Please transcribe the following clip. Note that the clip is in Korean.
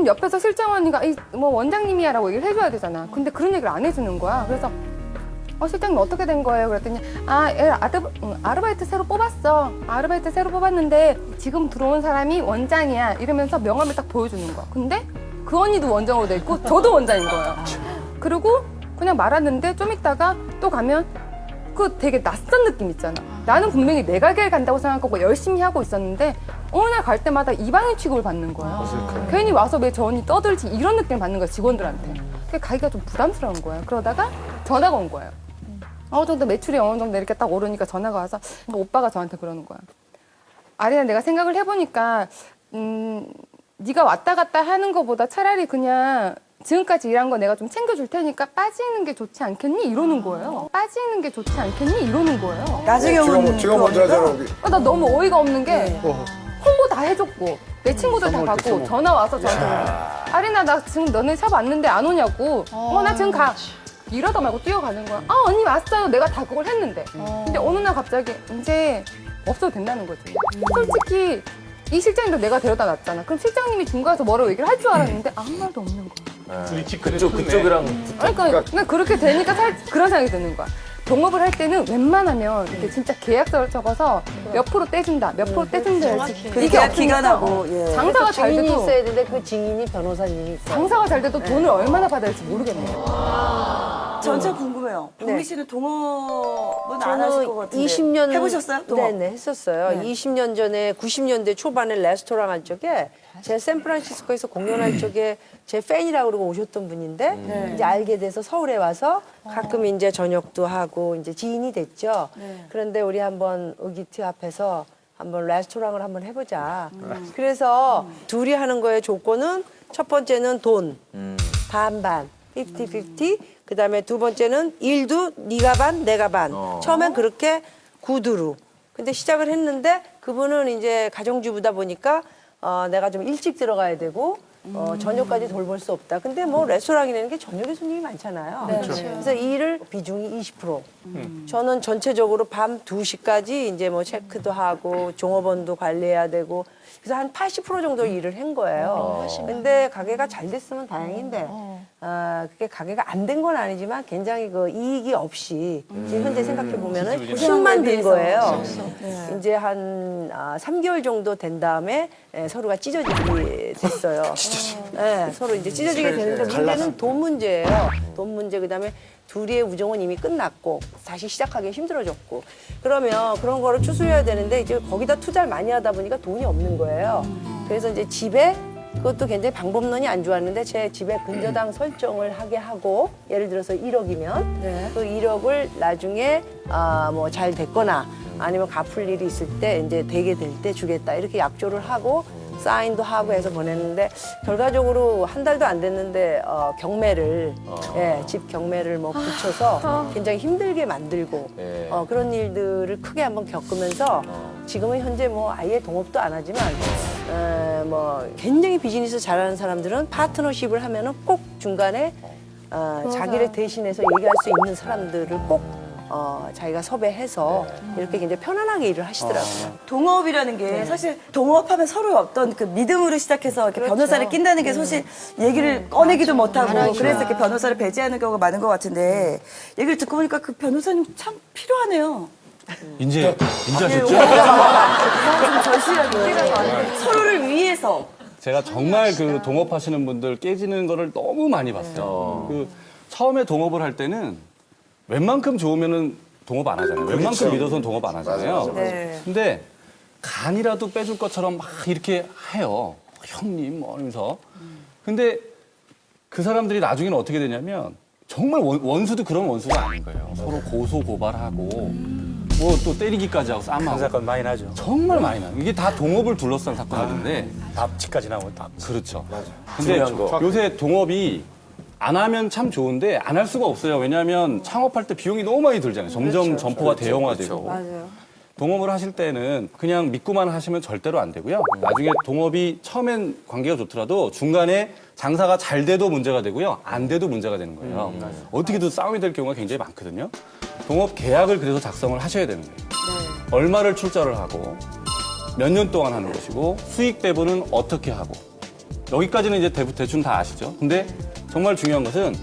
그럼 옆에서 실장 언니가 뭐 원장님이야라고 얘기를 해줘야 되잖아. 근데 그런 얘기를 안 해주는 거야. 그래서 실장님 어떻게 된 거예요? 그랬더니 아르바이트 새로 뽑았어. 아르바이트 새로 뽑았는데 지금 들어온 사람이 원장이야. 이러면서 명함을 딱 보여주는 거야. 근데 그 언니도 원장으로 돼 있고 저도 원장인 거예요. 그리고 그냥 말았는데 좀 있다가 또 가면 그 되게 낯선 느낌 있잖아. 나는 분명히 내 가게를 간다고 생각하고 열심히 하고 있었는데 어느 날 갈 때마다 이방인 취급을 받는 거야. 괜히 와서 왜 저 언니 떠들지 이런 느낌을 받는 거야, 직원들한테. 그게 가기가 좀 부담스러운 거예요. 그러다가 전화가 온 거예요. 어느 정도 매출이 어느 정도 이렇게 딱 오르니까 전화가 와서 오빠가 저한테 그러는 거야. 아리나, 내가 생각을 해보니까 네가 왔다 갔다 하는 것보다 차라리 그냥 지금까지 일한 거 내가 좀 챙겨줄 테니까 빠지는 게 좋지 않겠니? 이러는 거예요. 빠지는 게 좋지 않겠니? 이러는 거예요. 나중에 오는 지금 먼저 하잖아. 나 너무 어이가 없는 게 홍보 다 해줬고 내 친구들 다 받고 전화 와서 저한테 아리나, 나 지금 너네 샵 왔는데 안 오냐고. 나 지금 가. 이러다 말고 뛰어가는 거야. 언니 왔어요. 내가 다 그걸 했는데. 근데 어느 날 갑자기 이제 없어도 된다는 거지. 솔직히 이 실장님도 내가 데려다 놨잖아. 그럼 실장님이 중간에서 뭐라고 얘기를 할 줄 알았는데 아무 말도 없는 거야. 그쪽이랑 그러니까 난 그렇게 되니까 그런 생각이 드는 거야. 동업을 할 때는 웬만하면 이렇게 진짜 계약서를 적어서 몇 프로 떼준다, 몇 프로 떼준다 해야지. 이게 기간하고 장사가 잘 증인이 돼도 있어야 되는데 그 증인이 변호사님이 있어요. 장사가 잘 돼도 돈을 얼마나 받아야 할지 모르겠네요. 전참 궁금해요. 동미 씨는 동업은 안 하실 것 같은데. 20년 해보셨어요? 동업? 네네, 했었어요. 네. 20년 전에 90년대 초반에 레스토랑 할 적에 제 샌프란시스코에서 공연할 적에 제 팬이라고 그러고 오셨던 분인데 이제 알게 돼서 서울에 와서 가끔 이제 저녁도 하고 이제 지인이 됐죠. 그런데 우리 한번 의기투 앞에서 한번 레스토랑을 한번 해보자. 그래서 둘이 하는 거의 조건은 첫 번째는 돈 반반 50-50. 그다음에 두 번째는 일도 네가 반 내가 반. 처음엔 그렇게 구두로. 근데 시작을 했는데 그분은 이제 가정주부다 보니까 내가 좀 일찍 들어가야 되고 저녁까지 돌볼 수 없다. 근데 뭐 레스토랑이라는 게 저녁에 손님이 많잖아요. 그래서 일을 비중이 20%. 저는 전체적으로 밤 2시까지 이제 뭐 체크도 하고 종업원도 관리해야 되고 그래서 한 80% 정도 일을 한 거예요. 근데 가게가 잘 됐으면 다행인데 그게 가게가 안 된 건 아니지만 굉장히 그 이익이 없이 지금 현재 생각해 보면은 힘만 든 거예요. 이제 한 3개월 정도 된 다음에 서로가 찢어지게 됐어요. 네, 서로 이제 찢어지게 되는데 문제는 돈 문제예요. 돈 문제. 그다음에 둘이의 우정은 이미 끝났고 다시 시작하기 힘들어졌고 그러면 그런 거를 추스려야 되는데 이제 거기다 투자를 많이 하다 보니까 돈이 없는 거예요. 그래서 이제 집에 그것도 굉장히 방법론이 안 좋았는데 제 집에 근저당 설정을 하게 하고 예를 들어서 1억이면 그 1억을 나중에 뭐 잘 됐거나 아니면 갚을 일이 있을 때 이제 되게 될 때 주겠다 이렇게 약조를 하고 사인도 하고 해서 보냈는데 결과적으로 한 달도 안 됐는데 경매를 집 경매를 뭐 붙여서 굉장히 힘들게 만들고 그런 일들을 크게 한번 겪으면서 지금은 현재 뭐 아예 동업도 안 하지만 뭐 굉장히 비즈니스 잘하는 사람들은 파트너십을 하면은 꼭 중간에 자기를 대신해서 얘기할 수 있는 사람들을 꼭 자기가 섭외해서 이렇게 굉장히 편안하게 일을 하시더라고요. 동업이라는 게 사실 동업하면 서로 어떤 그 믿음으로 시작해서 이렇게 변호사를 낀다는 게 사실 얘기를 꺼내기도 못하고 그래서 이렇게 변호사를 배제하는 경우가 많은 것 같은데 얘기를 듣고 보니까 그 변호사님 참 필요하네요. 인제 인자셨죠? 좀 절실하게 서로를 위해서. 제가 정말 그 동업하시는 분들 깨지는 거를 너무 많이 봤어요. 그 처음에 동업을 할 때는 웬만큼 좋으면은 동업 안 하잖아요. 웬만큼 믿어서는 동업 안 하잖아요. 근데 간이라도 빼줄 것처럼 막 이렇게 해요. 형님 뭐 이러면서. 근데 그 사람들이 나중에는 어떻게 되냐면 정말 원수도 그런 원수가 아닌 거예요. 서로 고소 고발하고 뭐 또 때리기까지 하고 싸움하고. 사건 많이 나죠. 정말 많이 나요. 이게 다 동업을 둘러싼 사건들인데. 납치까지 나오고 납. 그렇죠. 근데 요새 동업이 안 하면 참 좋은데 안 할 수가 없어요. 왜냐하면 창업할 때 비용이 너무 많이 들잖아요. 점점 점포가 대형화되고. 맞아요. 동업을 하실 때는 그냥 믿고만 하시면 절대로 안 되고요. 나중에 동업이 처음엔 관계가 좋더라도 중간에 장사가 잘 돼도 문제가 되고요. 안 돼도 문제가 되는 거예요. 어떻게든 싸움이 될 경우가 굉장히 많거든요. 동업 계약을 그래서 작성을 하셔야 되는 거예요. 얼마를 출자를 하고 몇 년 동안 하는 것이고 수익 배분은 어떻게 하고 여기까지는 이제 대충 다 아시죠? 근데 정말 중요한 것은